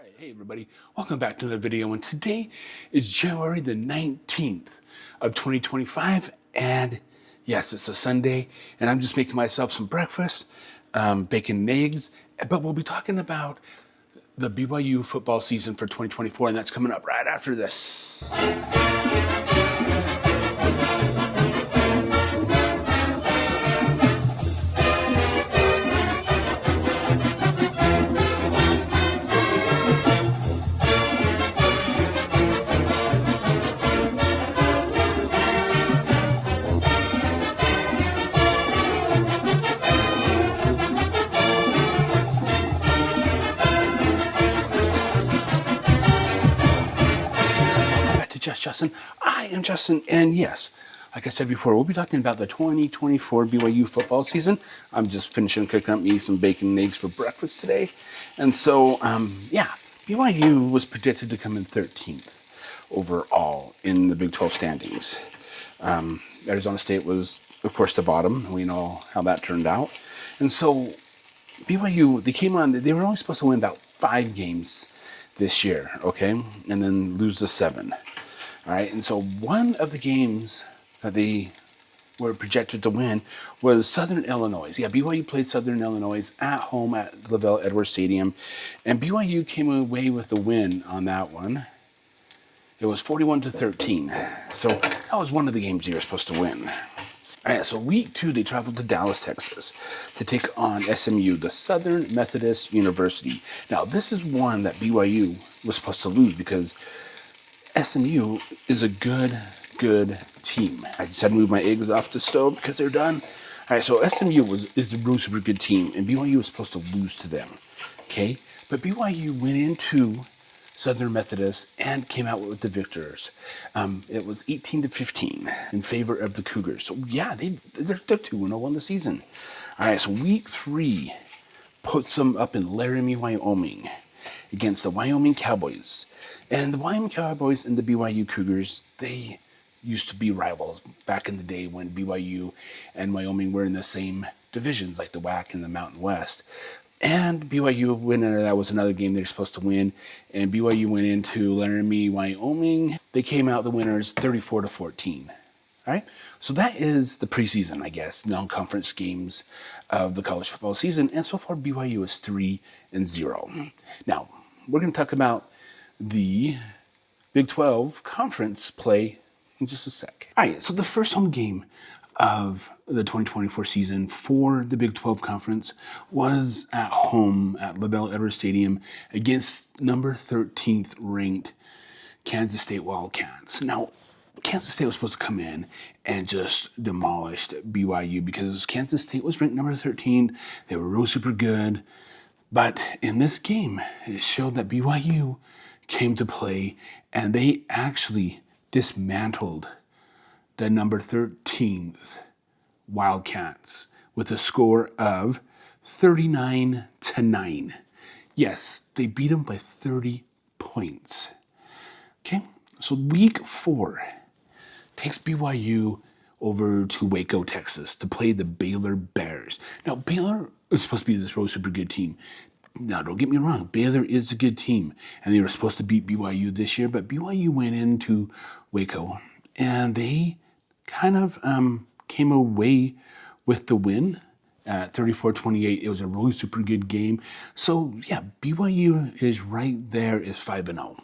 Alright, hey everybody, welcome back to another video, and today is January the 19th of 2025, and yes, it's a Sunday, and I'm just making myself some breakfast, bacon and eggs, but we'll be talking about the BYU football season for 2024, and that's coming up right after this. Just Justin. I am Justin, and yes, like I said before, we'll be talking about the 2024 BYU football season. I'm just finishing cooking up me some bacon and eggs for breakfast today, and so yeah, BYU was predicted to come in 13th overall in the Big 12 standings. Arizona State was, of course, the bottom. We know how that turned out, and so BYU, they came on. They were only supposed to win about 5 games this year, okay, and then lose the 7. All right, and so one of the games that they were projected to win was Southern Illinois. Yeah, BYU played Southern Illinois at home at Lavelle Edwards Stadium, and BYU came away with the win on that one. It was 41-13, so that was one of the games you were supposed to win. All right, so week 2, they traveled to Dallas, Texas to take on SMU, the Southern Methodist University. Now, this is one that BYU was supposed to lose because SMU is a good team. I just had to move my eggs off the stove because they're done. All right, so SMU is a really super good team, and BYU was supposed to lose to them, okay? But BYU went into Southern Methodist and came out with the victors. It was 18-15 in favor of the Cougars. So yeah, they're 2-0 on the season. All right, so week 3 puts them up in Laramie, Wyoming, against the Wyoming Cowboys. And the Wyoming Cowboys and the BYU Cougars, they used to be rivals back in the day when BYU and Wyoming were in the same divisions, like the WAC and the Mountain West. And BYU went into that was another game they're supposed to win. And BYU went into Laramie, Wyoming. They came out the winners 34-14. All right, so that is the preseason, I guess, non-conference games of the college football season. And so far, BYU is 3-0. Now, we're going to talk about the Big 12 conference play in just a sec. All right, so the first home game of the 2024 season for the Big 12 conference was at home at Lavelle Edwards Stadium against number 13th ranked Kansas State Wildcats. Now, Kansas State was supposed to come in and just demolish BYU because Kansas State was ranked number 13. They were real super good. But in this game, it showed that BYU came to play and they actually dismantled the number 13th Wildcats with a score of 39-9. Yes, they beat them by 30 points. Okay, so week 4 takes BYU over to Waco, Texas to play the Baylor Bears. Now, Baylor is supposed to be this really super good team. Now, don't get me wrong, Baylor is a good team, and they were supposed to beat BYU this year, but BYU went into Waco, and they kind of came away with the win at 34-28. It was a really super good game. So, yeah, BYU is right there is 5-0.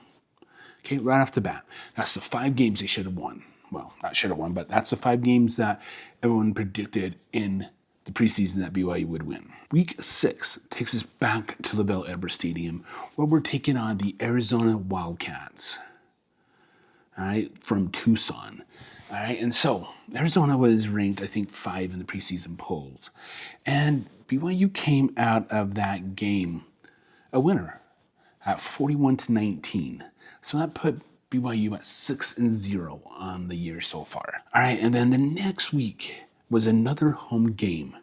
Okay, right off the bat. That's the 5 games they should have won. Well, not should have won, but that's the 5 games that everyone predicted in the preseason that BYU would win. Week 6 takes us back to Lavelle Edwards Stadium, where we're taking on the Arizona Wildcats, all right, from Tucson. All right, and so Arizona was ranked, I think, 5 in the preseason polls. And BYU came out of that game a winner at 41-19. So that put BYU at 6-0 on the year so far. All right, and then the next week was another home game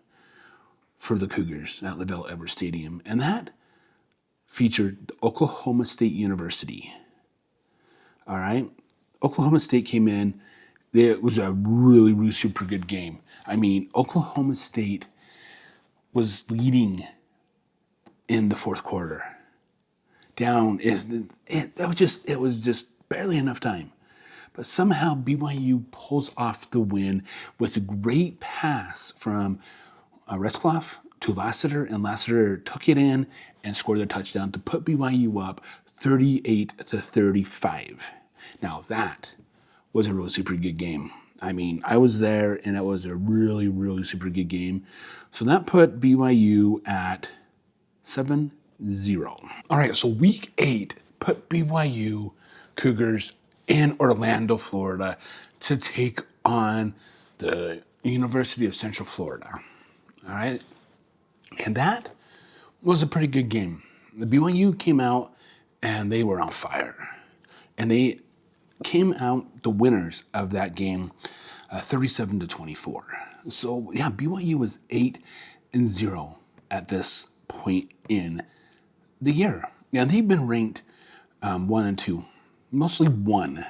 for the Cougars at Lavelle Edwards Stadium, and that featured Oklahoma State University. All right, Oklahoma State came in. It was a really super good game. I mean, Oklahoma State was leading in the fourth quarter. down. It was just barely enough time. But somehow BYU pulls off the win with a great pass from Retzlaff to Lassiter, and Lassiter took it in and scored the touchdown to put BYU up 38-35. Now that was a really super good game. I mean, I was there, and it was a really, really super good game. So that put BYU at 7-0. All right, so week 8 put BYU Cougars in Orlando, Florida, to take on the University of Central Florida. All right, and that was a pretty good game. The BYU came out, and they were on fire. And they came out the winners of that game, 37-24. So yeah, BYU was 8-0 at this point in the year. Yeah, they've been ranked 1 and 2, mostly 1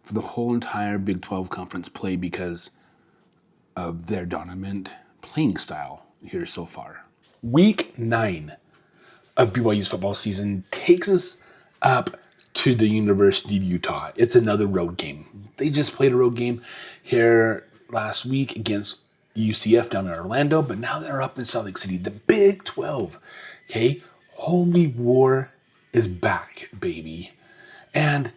for the whole entire Big 12 conference play because of their dominant playing style here so far. Week 9 of BYU's football season takes us up to the University of Utah. It's another road game. They just played a road game here last week against UCF down in Orlando, but now they're up in Salt Lake City. The Big 12, okay? Holy War is back, baby. And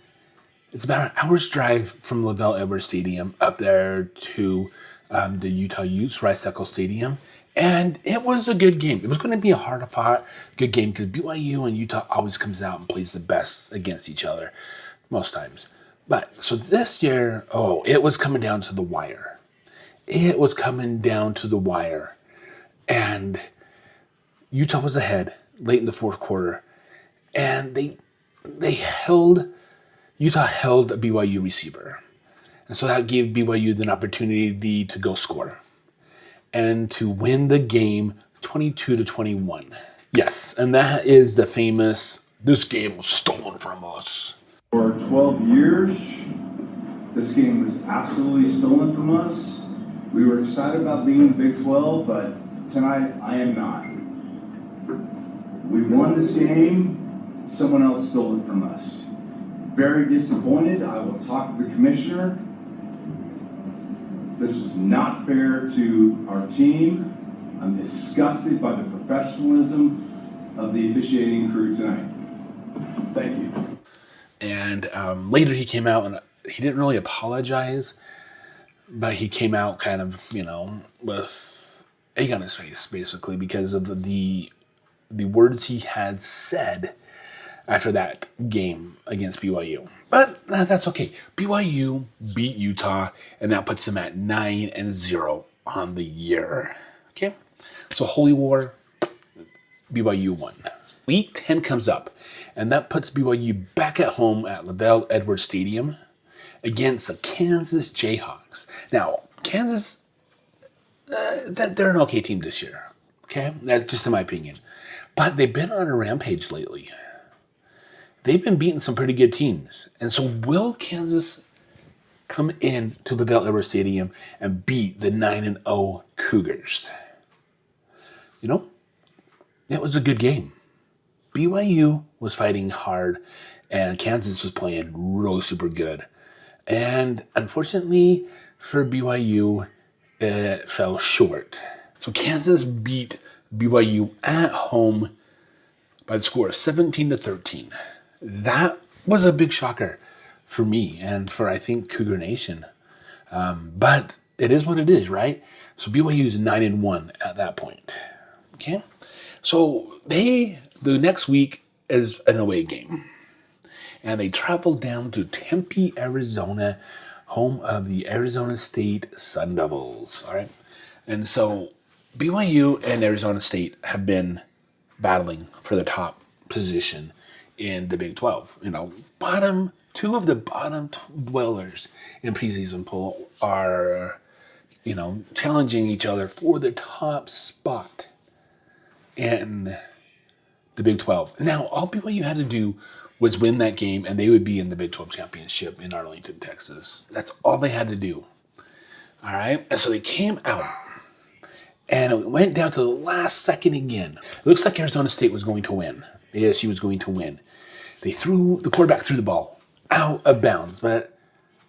it's about an hour's drive from Lavelle Edwards Stadium up there to the Utah Utes, Rice-Eccles Stadium. And it was a good game. It was going to be a hard-fought good game because BYU and Utah always comes out and plays the best against each other most times. But so this year, it was coming down to the wire. It was coming down to the wire. And Utah was ahead late in the fourth quarter. And Utah held a BYU receiver. And so that gave BYU the opportunity to go score and to win the game 22-21. Yes, and that is the famous, this game was stolen from us. For 12 years, this game was absolutely stolen from us. We were excited about being in Big 12, but tonight I am not. We won this game, someone else stole it from us. Very disappointed. I will talk to the commissioner. This was not fair to our team. I'm disgusted by the professionalism of the officiating crew tonight. Thank you. And later he came out and he didn't really apologize, but he came out kind of, with egg on his face, basically, because of the words he had said after that game against BYU. But that's okay. BYU beat Utah, and that puts them at 9-0 on the year. Okay? So Holy War, BYU won. Week 10 comes up, and that puts BYU back at home at Lavelle Edwards Stadium against the Kansas Jayhawks. Now, Kansas, they're an okay team this year. Okay? That's just in my opinion. But they've been on a rampage lately. They've been beating some pretty good teams. And so will Kansas come in to the Lavelle Edwards Stadium and beat the 9-0 Cougars? It was a good game. BYU was fighting hard, and Kansas was playing really super good. And unfortunately for BYU, it fell short. So Kansas beat BYU at home by the score of 17-13. That was a big shocker for me and for, I think, Cougar Nation. But it is what it is, right? So BYU is 9-1 at that point. Okay? So the next week is an away game. And they travel down to Tempe, Arizona, home of the Arizona State Sun Devils. All right? And so BYU and Arizona State have been battling for the top position in the Big 12. Two of the bottom dwellers in preseason poll are, challenging each other for the top spot in the Big 12. Now, all BYU had to do was win that game, and they would be in the Big 12 championship in Arlington, Texas. That's all they had to do. All right? And so they came out, and it went down to the last second again. It looks like Arizona State was going to win. ASU was going to win. The quarterback threw the ball out of bounds, but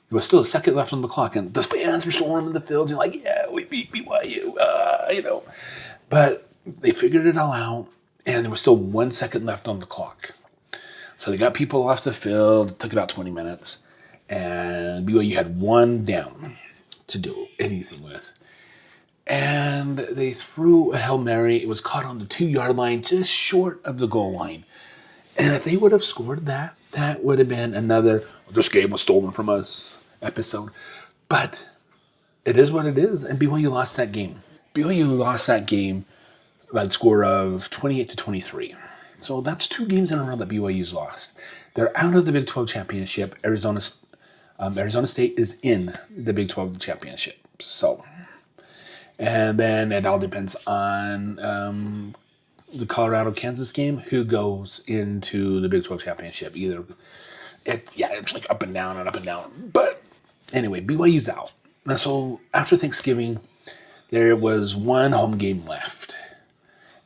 there was still a second left on the clock, and the fans were storming the field, and like, yeah, we beat BYU, But they figured it all out, and there was still 1 second left on the clock. So they got people off the field. It took about 20 minutes, and BYU had one down to do anything with. And they threw a Hail Mary. It was caught on the 2-yard line, just short of the goal line. And if they would have scored that, that would have been another, this game was stolen from us episode. But it is what it is, and BYU lost that game. BYU lost that game by the score of 28-23. So that's 2 games in a row that BYU's lost. They're out of the Big 12 championship. Arizona State is in the Big 12 championship. So, and then it all depends on the Colorado-Kansas game, who goes into the Big 12 championship. It's like up and down and up and down. But anyway, BYU's out. And so after Thanksgiving, there was one home game left.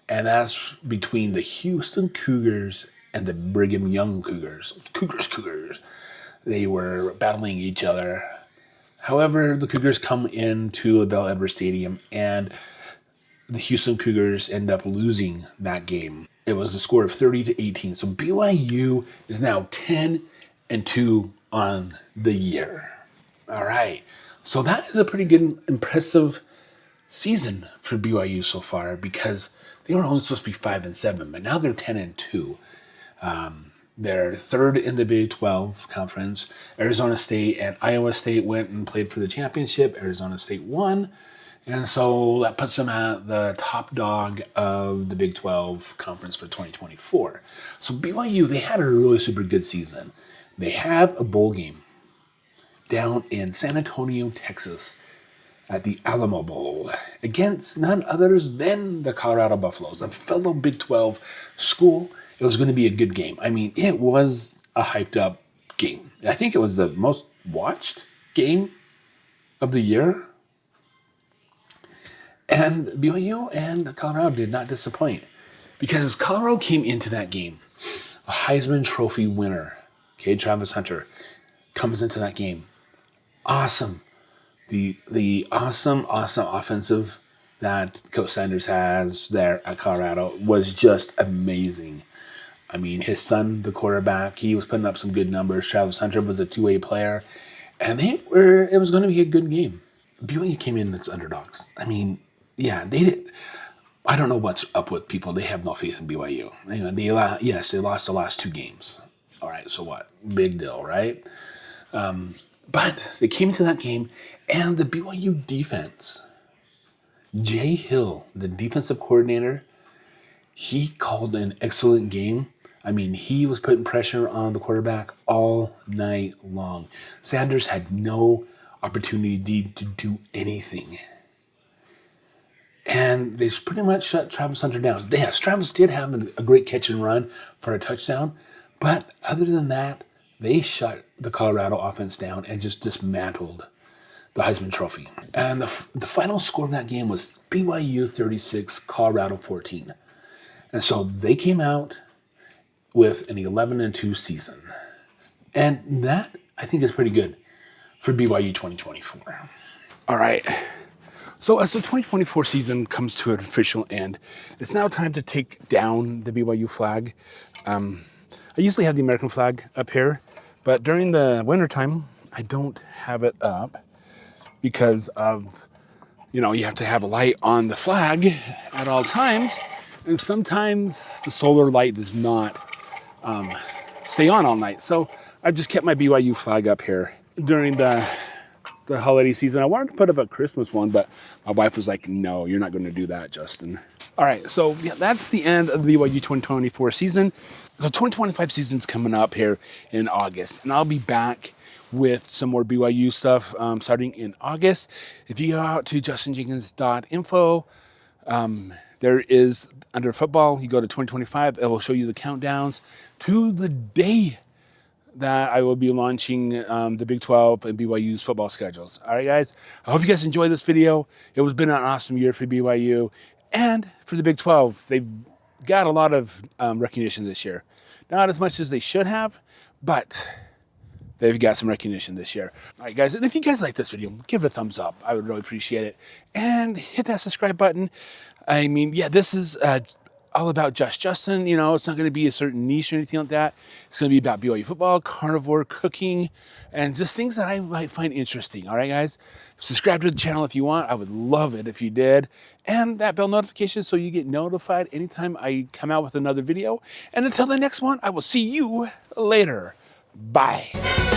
And that's between the Houston Cougars and the Brigham Young Cougars. Cougars. They were battling each other. However, the Cougars come into Bell Edwards Stadium, and the Houston Cougars end up losing that game. It was the score of 30-18. So BYU is now 10-2 on the year. All right. So that is a pretty good, impressive season for BYU so far, because they were only supposed to be 5-7, but now they're 10-2. They're third in the Big 12 conference. Arizona State and Iowa State went and played for the championship. Arizona State won. And so that puts them at the top dog of the Big 12 conference for 2024. So BYU, they had a really super good season. They have a bowl game down in San Antonio, Texas, at the Alamo Bowl against none others than the Colorado Buffaloes, a fellow Big 12 school. It was going to be a good game. I mean, it was a hyped up game. I think it was the most watched game of the year. And BYU and Colorado did not disappoint, because Colorado came into that game, a Heisman Trophy winner, Travis Hunter, comes into that game. Awesome. The awesome offensive that Coach Sanders has there at Colorado was just amazing. I mean, his son, the quarterback, he was putting up some good numbers. Travis Hunter was a two-way player, and it was going to be a good game. BYU came in as underdogs. I mean, yeah, they did. I don't know what's up with people. They have no faith in BYU. They lost the last 2 games. All right, so what? Big deal, right? But they came into that game, and the BYU defense, Jay Hill, the defensive coordinator, he called an excellent game. I mean, he was putting pressure on the quarterback all night long. Sanders had no opportunity to do anything. And they pretty much shut Travis Hunter down. Yes, Travis did have a great catch and run for a touchdown, but other than that, they shut the Colorado offense down and just dismantled the Heisman Trophy. And the final score of that game was BYU 36, Colorado 14. And so they came out with an 11-2 season. And that, I think, is pretty good for BYU 2024. All right. So as the 2024 season comes to an official end, it's now time to take down the BYU flag. I usually have the American flag up here, but during the wintertime, I don't have it up because of, you have to have a light on the flag at all times. And sometimes the solar light does not stay on all night. So I've just kept my BYU flag up here during the holiday season. I wanted to put up a Christmas one, but my wife was like, no, you're not going to do that, Justin. All right, so yeah, that's the end of the BYU 2024 season. The 2025 season's coming up here in August, and I'll be back with some more BYU stuff starting in August. If you go out to justinjenkins.info, there is, under football, you go to 2025, it will show you the countdowns to the day that I will be launching the Big 12 and BYU's football schedules. All right, guys, I hope you guys enjoyed this video. It has been an awesome year for BYU and for the Big 12. They've got a lot of recognition this year. Not as much as they should have, but they've got some recognition this year. All right, guys, and if you guys like this video, give it a thumbs up. I would really appreciate it. And hit that subscribe button. I mean, yeah, this is all about Just Justin. You know, it's not going to be a certain niche or anything like that. It's going to be about BYU football, carnivore, cooking, and just things that I might find interesting. All right, guys? Subscribe to the channel if you want. I would love it if you did. And that bell notification so you get notified anytime I come out with another video. And until the next one, I will see you later. Bye.